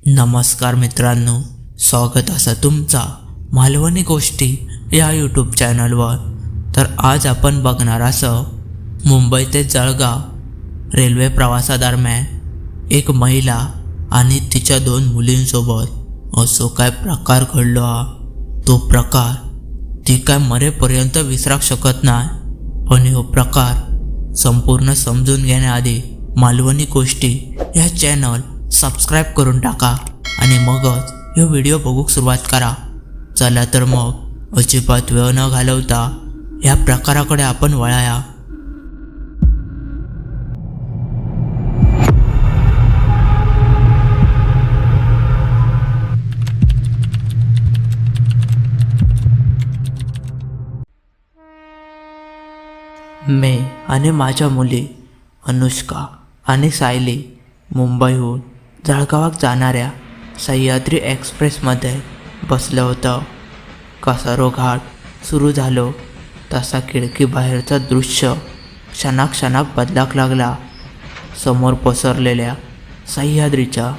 नमस्कार मित्रांनो, स्वागत असं तुमचा मालवणी गोष्टी या यूट्यूब चॅनलवर। तर आज आपण बघणार असं मुंबई ते जळगाव रेल्वे प्रवासादरम्यान एक महिला आणि तिच्या 2 मुलींसोबत असो काय प्रकार घडलो हा। तो प्रकार ती काय मरेपर्यंत विसरू शकत नाही। पण हा प्रकार संपूर्ण समजून घेण्याआधी मालवणी गोष्टी या चॅनल सबस्क्राईब करून टाका आणि मगच हा व्हिडिओ बघूक सुरुवात करा। चला तर मग अजिबात वेळ न घालवता या प्रकाराकडे आपण वळाया। मी आणि माझ्या मुली अनुष्का आणि सायली मुंबईहून जळगावात जाणाऱ्या सह्याद्री एक्सप्रेसमध्ये बसलो होतो। कसारो घाट सुरू झालो तसा खिडकी बाहेरचं दृश्य क्षणाक्षणाक बदलाक लागला। समोर पसरलेल्या सह्याद्रीच्या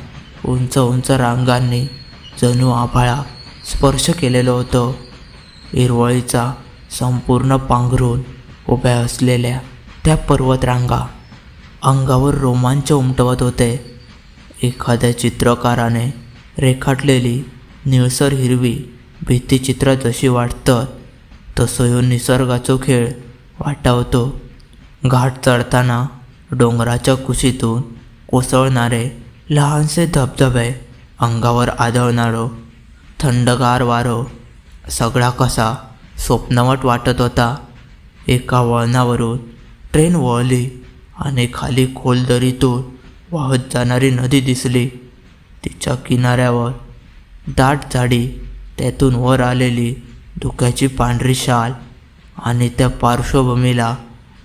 उंच उंच रांगांनी जणू आभाळा स्पर्श केलेलो होतो। हिरवळीचा संपूर्ण पांघरून उभ्या असलेल्या त्या पर्वतरांगा अंगावर रोमांच उमटवत होते। एखाद्या चित्रकाराने रेखाटलेली निळसर हिरवी भित्तिचित्र जशी वाटतात तसं ह्यो निसर्गाचो खेळ वाटावतो। घाट चढताना डोंगराच्या कुशीतून कोसळणारे लहानसे धबधबे, अंगावर आदळणारो थंडगार वारो, सगळा कसा स्वप्नवट वाटत होता। एका वळणावरून ट्रेन वळली आणि खाली खोल दरीतून वाहत जाणारी नदी दिसली। तिच्या किनाऱ्यावर दाट झाडी, त्यातून वर आलेली धुक्याची पांढरी शाल आणि त्या पार्श्वभूमीला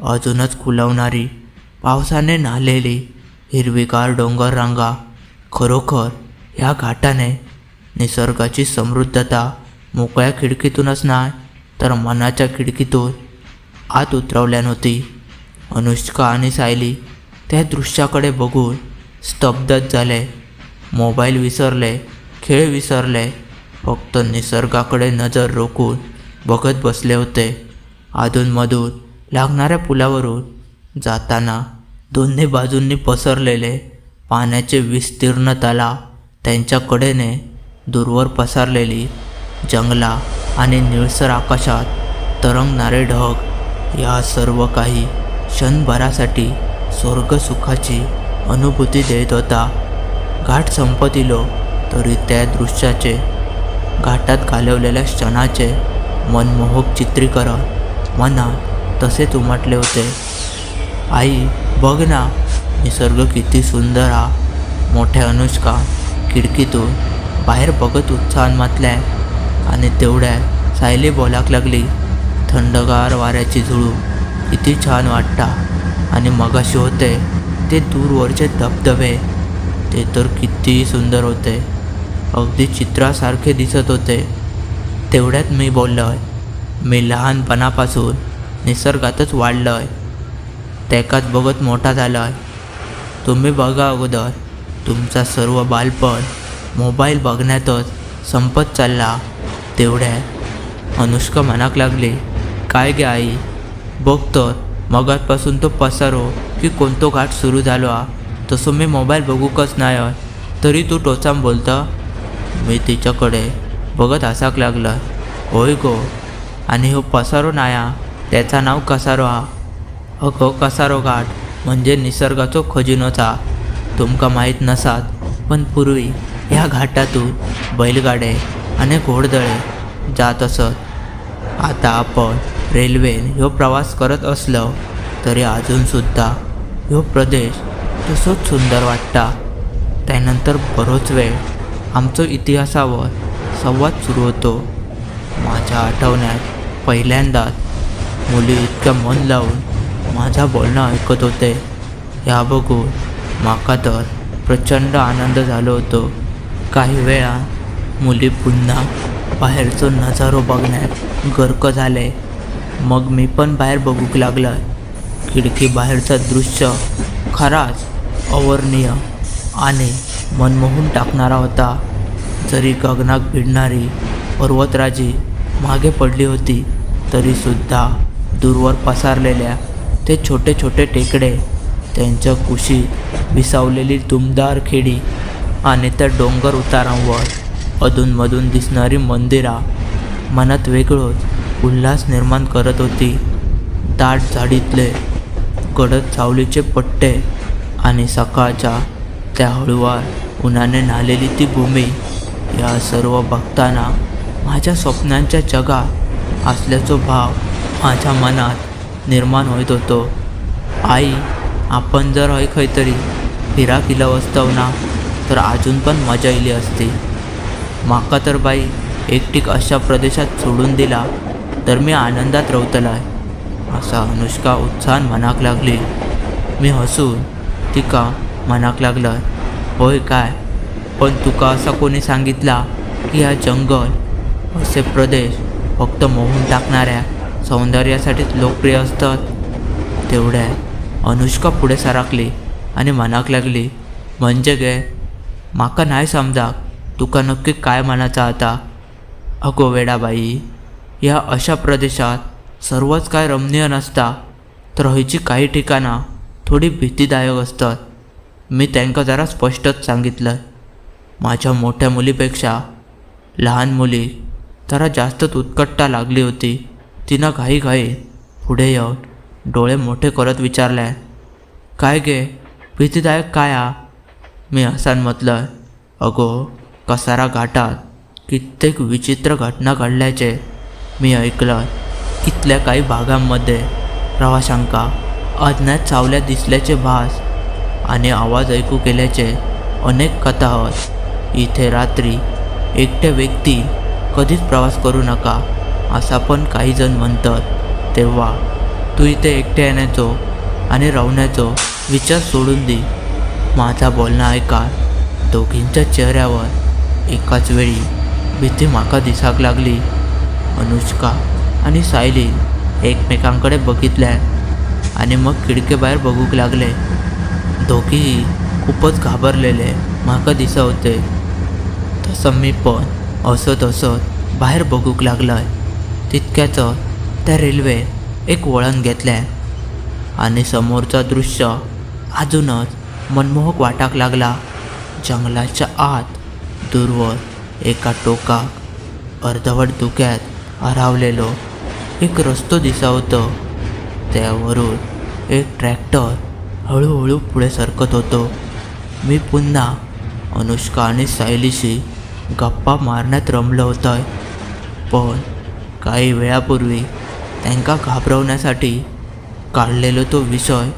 अजूनच खुलवणारी पावसाने न्हालेली हिरवीगार डोंगर रांगा। खरोखर ह्या घाटाने निसर्गाची समृद्धता मोकळ्या खिडकीतूनच नाही तर मनाच्या खिडकीतून आत उतरवल्यान होती। अनुष्का आणि सायली त्या दृश्याकडे बघून स्तब्धच झाले। मोबाईल विसरले, खेळ विसरले, फक्त निसर्गाकडे नजर रोखून बघत बसले होते। अधूनमधून लागणाऱ्या पुलावरून जाताना दोन्ही बाजूंनी पसरलेले पाण्याचे विस्तीर्ण तलाव, त्यांच्या कडेने दूरवर पसरलेली जंगला आणि निळसर आकाशात तरंगणारे ढग, या सर्व काही क्षणभरासाठी स्वर्गसुखाची अनुभूती देत होता। घाट संपत इलो तरी त्या दृश्याचे, घाटात घालवलेल्या क्षणाचे मनमोहक चित्रीकरण मनात तसेच उमटले होते। आई बघ ना, निसर्ग किती सुंदर हा, मोठ्या अनुष्का खिडकीतून बाहेर बघत उत्साहान म्हटल्या। आणि तेवढ्या सायली बोलाक लागली, थंडगार वाऱ्याची झुळूक किती छान वाटता। आणि मगाशी होते ते दूरवरचे धबधबे, ते तर किती सुंदर होते, अगदी चित्रासारखे दिसत होते। तेवढ्यात मी बोललोय, मी लहानपणापासून निसर्गातच वाढलोय, त्याकाच बघत मोठा झालोय। तुम्ही बघा अगोदर, तुमचा सर्व बालपण मोबाईल बघण्यातच संपत चालला। तेवढ्यात अनुष्का म्हणाक लागली, काय गे आई, बघतो मगातपासून तो पसारो की कोणतो घाट सुरू झालो हा, तसं मी मोबाईल बघूकच नाही आहे, तरी तू टोचाम बोलता। मी तिच्याकडे बघत हसाक लागला, होय गो, आणि हो पसारो नाया, त्याचं नाव कसारो हा। अगो कसारो घाट म्हणजे निसर्गाचो खजिनोचा, तुमका माहीत नसात, पण पूर्वी ह्या घाटातून बैलगाडे आणि घोडदळे जात असत। आता आपण रेल्वेन ह्यो प्रवास करत असलो तरी अजूनसुद्धा ह्यो प्रदेश तसोच सुंदर वाटता। त्यानंतर बरोच वेळ आमचो इतिहासावर संवाद सुरू होतो। माझ्या आठवण्यात पहिल्यांदाच मुली इतक्या मन लावून माझा बोलणं ऐकत होते, ह्या बघून माका तर प्रचंड आनंद झालो होतो। काही वेळा मुली पुन्हा बाहेरचो नजारो बघण्यात गर्क झाले। मग मी पण बाहेर बघूक लागलोय। खिडकी बाहेरचं दृश्य खराच अवर्णनीय आणि मनमोहून टाकणारा होता. जरी गगनात भिडणारी पर्वतराजी मागे पडली होती तरीसुद्धा दूरवर पसरलेल्या ते छोटे छोटे टेकडे, त्यांच्या कुशीत विसावलेली दुमदार खेडी आणि त्या डोंगर उतारांवर अधूनमधून दिसणारी मंदिरा मनात वेगळंच उल्हास निर्माण करत होती. दाट झाडीतले गडद सावलीचे पट्टे आणि सकाळच्या त्या हळुवार उन्हाने न्हालेली ती भूमी, या सर्व बघताना माझ्या स्वप्नांच्या जगात असल्याचा भाव माझ्या मनात निर्माण होत होतो. आई, आपण जर हय खंय तरी फिरा केलं असतं ना तर अजून पण मजा येली असती. माका तर बाई एकटीक अशा प्रदेशात सोडून दिला तर मी आनंदात रवतलाय, असा अनुष्का उत्साहान म्हणाक लागली. मी हसून तिका म्हणाक लागलं, होय काय, पण तुका असा कोणी सांगितला की हा जंगल असे प्रदेश फक्त मोहून टाकणाऱ्या सौंदर्यासाठीच लोकप्रिय असतात? तेवढ्या अनुष्का पुढे सरकली आणि म्हणाक लागली, म्हणजे गे माका नाही समजाक तुका नक्की काय म्हणायचं आता. अगो वेडाबाई, या अशा प्रदेशात सर्वच काय रमणीय नसता, तर हयची काही ठिकाणं थोडी भीतीदायक असतात. मी त्यांना जरा स्पष्टच सांगितलं. माझ्या मोठ्या मुलीपेक्षा लहान मुली जरा जास्तच उत्कटता लागली होती. तिनं घाई पुढे येऊन डोळे मोठे करत विचारले, काय गे, भीतीदायक काय हा? मी हसान म्हटलं, अगो कसारा घाटात कित्येक विचित्र घटना घडल्याचे मी ऐकलं. इथल्या काही भागांमध्ये प्रवाशांका अज्ञात सावल्या दिसल्याचे भास आणि आवाज ऐकू केल्याचे अनेक कथा आहेत. इथे रात्री एकट्या व्यक्ती कधीच प्रवास करू नका असा पण काही जण म्हणतात. तेव्हा तू इथे एकटे येण्याचो आणि राहण्याचो विचार सोडून दे. माझा बोलणं ऐका. दोघींच्या चेहऱ्यावर एकाच वेळी भीती माका दिसाक लागली. अनुष्का आणि सायली एकमेकांकडे बघितल्या आणि मग खिडकीबाहेर बघूक लागले. दोघीही खूपच घाबरलेले माका दिसत होते. तसं मी पण असत बाहेर बघूक लागलाय. तितक्याच त्या रेल्वे एक वळण घेतल्या आणि समोरचं दृश्य अजूनच मनमोहक वाटाक लागला. जंगलाच्या आत दूरवर एका टोकाक अर्धवट धुक्यात हरवलेलो एक रस्तो दिसत होतो. त्यावरून एक ट्रॅक्टर हळूहळू पुढे सरकत होतो. मी पुन्हा अनुष्का आणि सायलीशी गप्पा मारण्यात रमलो होतोय. पण काही वेळापूर्वी त्यांना घाबरवण्यासाठी काढलेलो तो विषय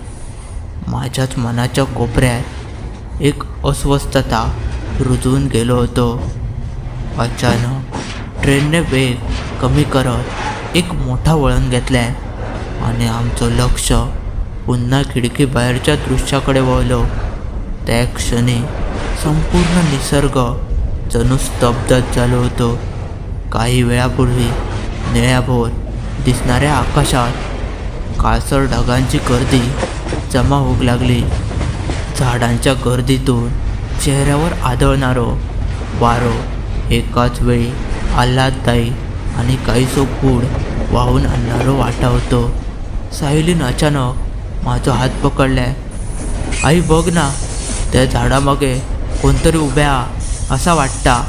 माझ्याच मनाच्या कोपऱ्यात एक अस्वस्थता रुजवून गेलो होतो. अचानक ट्रेनने वेग कमी करत एक मोठा वळण घेतलाय आणि आमचं लक्ष पुन्हा खिडकी बाहेरच्या दृश्याकडे वळलं. त्या क्षणी संपूर्ण निसर्ग जणू स्तब्धच झालो होतो. काही वेळापूर्वी निळ्याभोर दिसणाऱ्या आकाशात काळसर ढगांची गर्दी जमा होऊ लागली. झाडांच्या गर्दीतून चेहऱ्यावर आदळणारो वारो एकाच वेळी आल्हाददायी आणि काहीसो गूढ वाहून आणणारो वाटावतो. सायलीनं अचानक माझा हात पकडलाय. आई बघ ना, त्या झाडामागे कोणतरी उभ्या असा वाटता.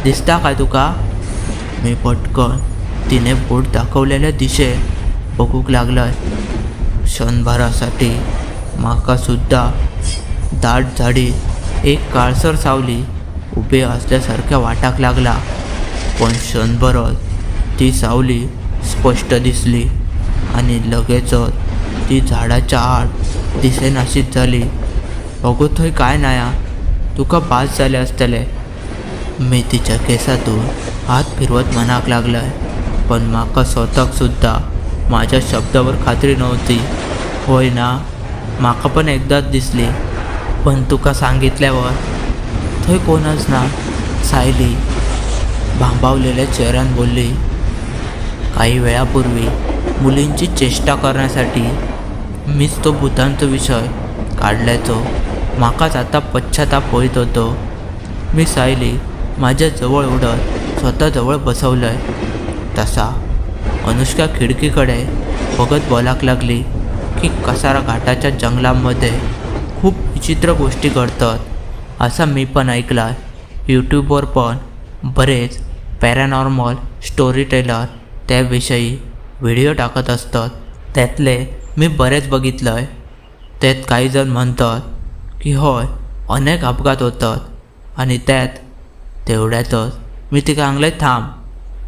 दिसता काय तुका? मी पटकन तिने बोट दाखवलेल्या दिशे बघूक लागलाय. क्षणभरासाठी माका सुद्धा दाट झाडी एक काळसर सावली उभे असल्यासारख्या वाटाक लागला. पण क्षणभरच ती सावली स्पष्ट दिसली आणि लगेचच ती झाडाच्या आड दिसेनाशीच झाली. अगो थंय काय नाया, तुका बास झाले असतले. मी तिच्या केसातून हात फिरवत म्हणाक लागलाय. पण माका स्वतःक सुद्धा माझ्या शब्दावर खात्री नव्हती. होय ना, माका पण एकदाच दिसली. पण तुका सांगितल्यावर थंय कोणच ना, सायली भांबावलेल्या चेहऱ्यान बोलली. काही वेळापूर्वी मुलींची चेष्टा करण्यासाठी मीच तो भूतांचा विषय काढल्याचो म्हाकाच आता पश्चाताप होईत होतो. मी सायली माझ्या जवळ उडत स्वतःजवळ बसवलंय. तसा अनुष्का खिडकीकडे बघत बोलाक लागली की कसारा घाटाच्या जंगलामध्ये खूप विचित्र गोष्टी घडतात. असा मी पण ऐकलाय. यूट्यूबवर पण बरेच पॅरानॉर्मल स्टोरी टेलर त्याविषयी व्हिडिओ टाकत असतात. त्यातले मी बरेच बघितलं आहे. त्यात काही जण म्हणतात की होय अनेक अपघात होतात आणि त्यात तेवढ्यातच मी तिका सांगले थांब,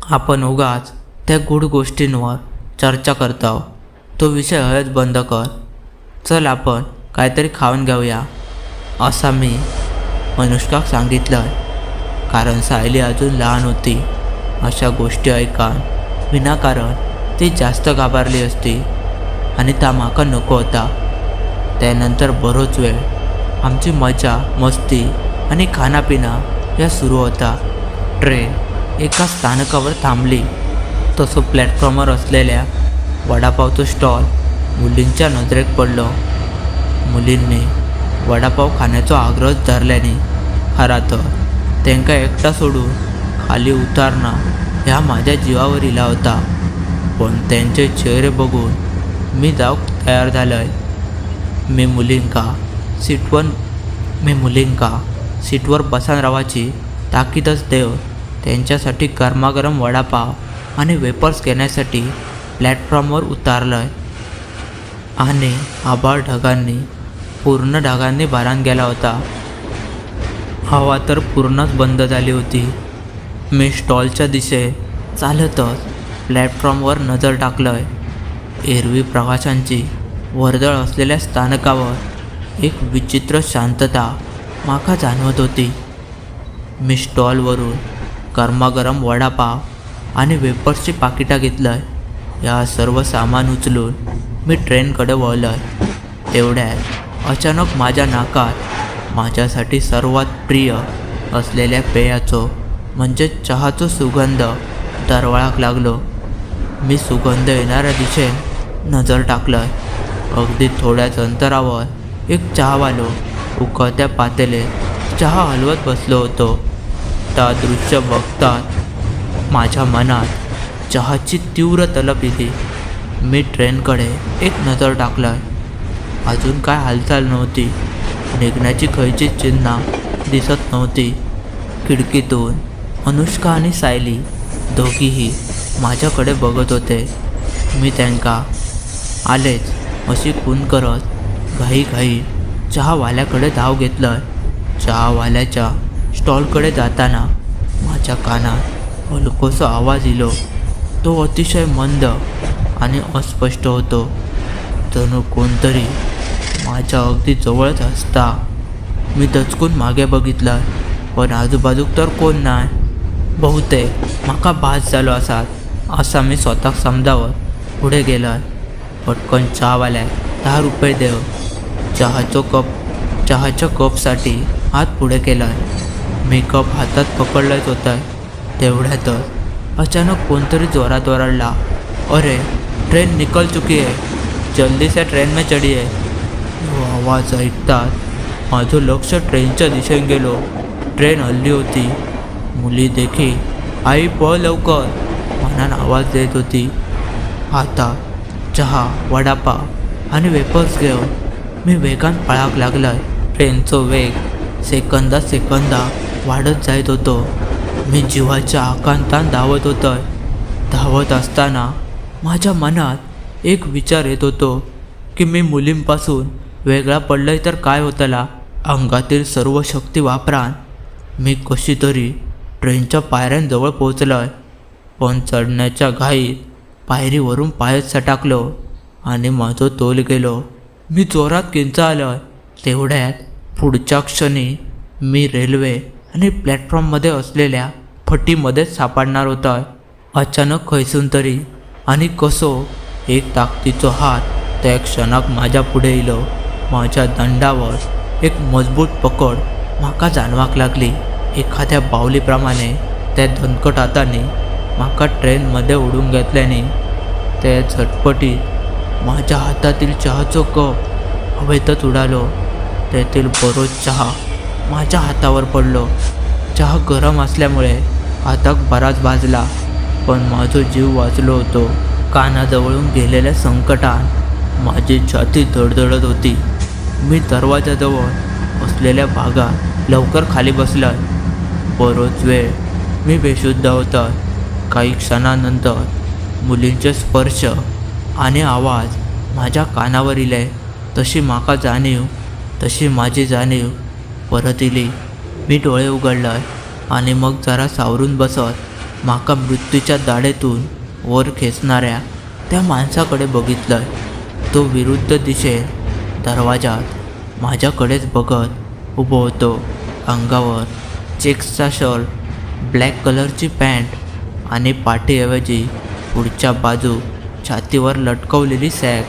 आपण उगाच त्या गूढ गोष्टींवर चर्चा करतो. तो विषय हळद बंद कर. चल आपण काहीतरी खाऊन घेऊया, असा मी अनुष्काक सांगितलं. कारण सायली अजून लहान होती. अशा गोष्टी ऐकान विनाकारण ती जास्त घाबरली असती आणि त्या माका नको होता. त्यानंतर बरोच वेळ आमची मजा मस्ती आणि खानापिना या सुरू होता. ट्रेन एका स्थानकावर थांबली. तसं प्लॅटफॉर्मवर असलेल्या वडापावचं स्टॉल मुलींच्या नजरेत पडलं. मुलींनी वडापाव खाण्याचा आग्रह धरल्याने खरा तर त्यांका एकटा सोडून खाली उतारणं ह्या माझ्या जीवावर इला होता. पण त्यांचे चेहरे बघून मी जाऊक तयार झालोय. मी मुलींका सीटवर बसान राहायची ताकीदच देव त्यांच्यासाठी गरमागरम वडापाव आणि वेपर्स घेण्यासाठी प्लॅटफॉर्मवर उतारलोय. आणि आभाळ पूर्ण ढगांनी भारान गेला होता. हवा तर पूर्णच बंद झाली होती. मी स्टॉलच्या दिशेत चालतच प्लॅटफॉर्मवर नजर टाकलोय. एरवी प्रवाशांची वर्दळ असलेल्या स्थानकावर एक विचित्र शांतता माका जाणवत होती. मी स्टॉलवरून गरमागरम वडापाव आणि वेपर्सची पाकिटं घेतलंय. या सर्व सामान उचलून मी ट्रेनकडे वळलोय. तेवढ्यात अचानक माझ्या नाकात माझ्यासाठी सर्वात प्रिय असलेल्या पेयाचो म्हणजे चहाचो सुगंध दरवळाक लागलो. मी सुगंध येणाऱ्या दिशेने नजर टाकलोय. अगदी थोड्याच अंतरावर एक चहावालो उकळत्या पातेल्यात चहा हलवत बसलो होतो. त्या दृश्य बघतात माझ्या मनात चहाची तीव्र तलप येते. मी ट्रेनकडे एक नजर टाकलाय. अजून काय हालचाल नव्हती. निघण्याची खयची चिन्ह दिसत नव्हती. खिडकीतून अनुष्का आणि सायली दोघीही माझ्याकडे बघत होते. मी त्यांका आलेच अशी खून करत घाई चहावाल्याकडे धाव घेतलं. चहावाल्याच्या स्टॉलकडे जाताना माझ्या कानात हलकोसा आवाज इलो. तो अतिशय मंद आणि अस्पष्ट होतो. जणू कोणतरी माझ्या अगदी जवळच असता. मी दचकून मागे बघितलं पण आजूबाजूक तर कोण नाही. बहुतेक माका भास झालो असा मी स्वतःक समजावत पुढे गेलोय. पटकन चहावाल्याक 10 रुपये देव. चहाच्या कपसाठी हात पुढे केलाय. मी कप हातात पकडलाच होता. तेवढ्यातच अचानक कोणतरी जोरात ओरडला, अरे ट्रेन निकल चुकी है, जल्दी से ट्रेन में चढिये. तो आवाज ऐकतात माझं लक्ष ट्रेनच्या दिशेने गेलो. ट्रेन हल्ली होती. मुली देखील आई पळ लवकर म्हणून आवाज देत होती. हातात चहा वडापाव आणि वेपर्स घेऊन मी वेगान पळाक लागलाय. ट्रेनचा वेग सेकंदा वाढत जात होतो. मी जीवाच्या आकांतान धावत होतोय. धावत असताना माझ्या मनात एक विचार येत होतो की मी मुलींपासून वेगळा पडलोय तर काय होतला. अंगातील सर्व शक्ती वापरान मी कशी तरी ट्रेनच्या पायऱ्यांजवळ पोहोचलोय. पण चढण्याच्या घाईत पायरीवरून पायच सटाकलो आणि माझं तोल गेलो. मी जोरात किंचाळलोय. तेवढ्यात पुढच्या क्षणी मी रेल्वे आणि प्लॅटफॉर्ममध्ये असलेल्या फटीमध्येच सापडणार होता. अचानक खैसून तरी आणि कसो एक ताकदीचो हात त्या क्षणाक माझ्या पुढे इलो. माझ्या दंडावर एक मजबूत पकड माका जाणवाक लागली. एखाद्या बाहुलीप्रमाणे त्या दणकट हाताने माका ट्रेनमध्ये उडून घेतल्याने त्या झटपटीत माझ्या हातातील चहाचो कप हवेतच उडालो. तेथील बरोच चहा माझ्या हातावर पडलो. चहा गरम असल्यामुळे हातात बराच भाजला, पण माझा जीव वाचलो होतो. कानाजवळून गेलेल्या संकटात माझी छाती धडधडत होती. मी दरवाजाजवळ असलेल्या भागात लवकर खाली बसलोय. बरोच वेळ मी बेशुद्ध होतो. काही क्षणानंतर मुलींचे स्पर्श आणि आवाज माझ्या कानावर इले. तशी माझी जाणीव परत इली. मी डोळे उघडलोय आणि मग जरा सावरून बसत माका मृत्यूच्या दाढेतून वर खेचणाऱ्या त्या माणसाकडे बघितलंय. तो विरुद्ध दिशेत दरवाजात माझ्याकडेच बघत उभो होतो. अंगावर चेक्सचा शर्ट, ब्लॅक कलरची पॅन्ट आणि पाठीऐवजी पुढच्या बाजू छातीवर लटकवलेली सॅग.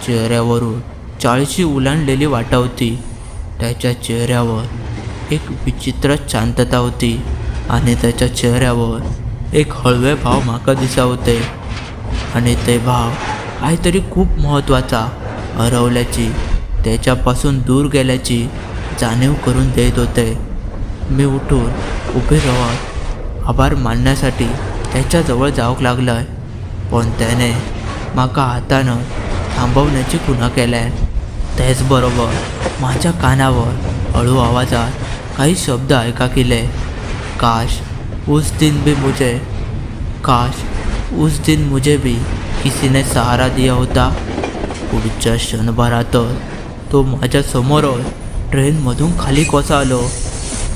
चेहऱ्यावरून चाळीशी उलांडलेली वाटावती. त्याच्या चेहऱ्यावर एक विचित्र शांतता होती आणि त्याच्या चेहऱ्यावर एक हळवे भाव माका दिसा होते. आणि ते भाव काहीतरी खूप महत्त्वाचा हरवल्याची, त्याच्यापासून दूर गेल्याची जाणीव करून देत होते. मी उठून उभे राहत आभार मानण्यासाठी त्याच्याजवळ जाऊक लागलोय, पण त्याने माका हातानं थांबवण्याची खुणा केल्या. त्याचबरोबर माझ्या कानावर हळू आवाजात काही शब्द ऐका केले. काश उस दिन मुझे भी किसी ने सहारा दिया होता. पुढच्या क्षणभरातच तो माझ्या समोरच ट्रेनमधून खाली कोसळलो.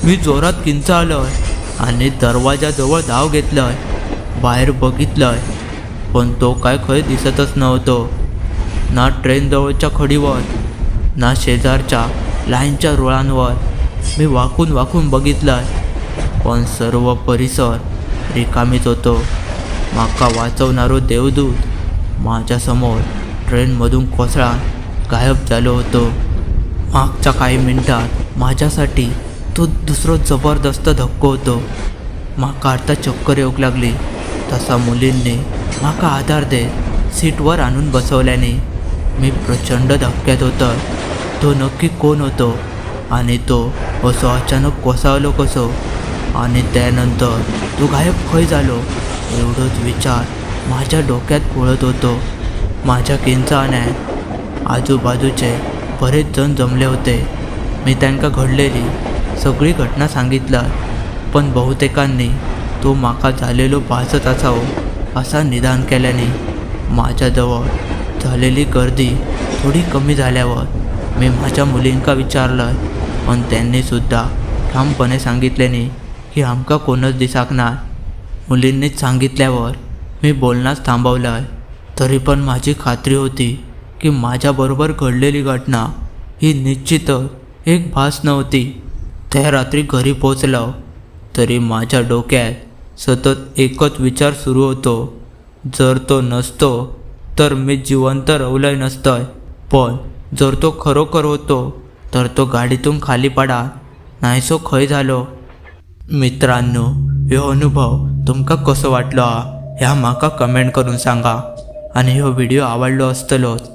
मी जोरात किंचाळलोय आणि दरवाजाजवळ धाव घेतलोय. बाहेर बघितलंय, पण तो काय खय दिसतच नव्हतो. ना ट्रेनजवळच्या खडीवर, ना शेजारच्या लाईनच्या रुळांवर. मी वाकून बघितलंय, पण सर्व परिसर रिकामीच होतो. माका वाचवणारो देवदूत माझ्यासमोर ट्रेनमधून कोसळून गायब झालो होतो. मागच्या काही मिनिटात माझ्यासाठी तो दुसरा जबरदस्त धक्को होतो. माका आता चक्कर येऊक लागली. तसा मुलींनी माका आधार देत सीटवर आणून बसवल्याने मी प्रचंड धक्क्यात होतो. तो नक्की कोण होतो आणि तो असो अचानक कोसळलो कसो, आणि त्यानंतर तो गायब खय झालो, एवढंच विचार माझ्या डोक्यात घोळत होतो. माझ्या किंचाळण्यात आजूबाजूचे बरेच जण जमले होते. मी त्यांना घडलेली सगळी घटना सांगितलं, पण बहुतेकांनी तो माका झालेलो भासत असावं असा निदान केल्याने माझ्याजवळ झालेली गर्दी थोडी कमी झाल्यावर मी माझ्या मुलींका विचारलं, पण त्यांनीसुद्धा ठामपणे सांगितल्याने की आमका कोणच दिसाक नाय. मुलींनीच सांगितल्यावर मी बोलण्यास थांबवलं. तरी पण माझी खात्री होती की माझ्याबरोबर घडलेली घटना ही निश्चितच एक भास नव्हती. त्या रात्री घरी पोचलो तरी माझ्या डोक्यात सतत एकच विचार सुरू होतो, जर तो नसतो तर मी जिवंत रवलोय नसतोय, पण जर तो खरोखर होतो तर तो गाडीतून खाली पडा नाहीसो खय झालो. मित्रांनो, ह्यो अनुभव तुमका कसो वाटलो ह्या माका कमेंट करून सांगा. आणि ह्यो व्हिडिओ आवडलो असतलोच,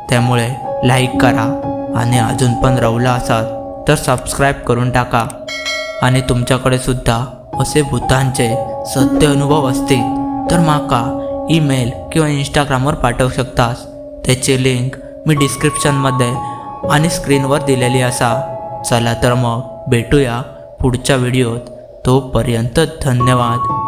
त्यामुळे लाईक करा आणि अजून पण रवला असाल तर सबस्क्राईब करून टाका. आणि तुमच्याकडे सुद्धा असे भूतांचे सत्य अनुभव असतील तर माका ईमेल किंवा इंस्टाग्रामवर पाठवू शकतास. त्याची लिंक मी डिस्क्रिप्शनमध्ये आणि स्क्रीनवर दिलेली असा. चला तर मग भेटूया पुढच्या व्हिडिओत. तोपर्यंत धन्यवाद.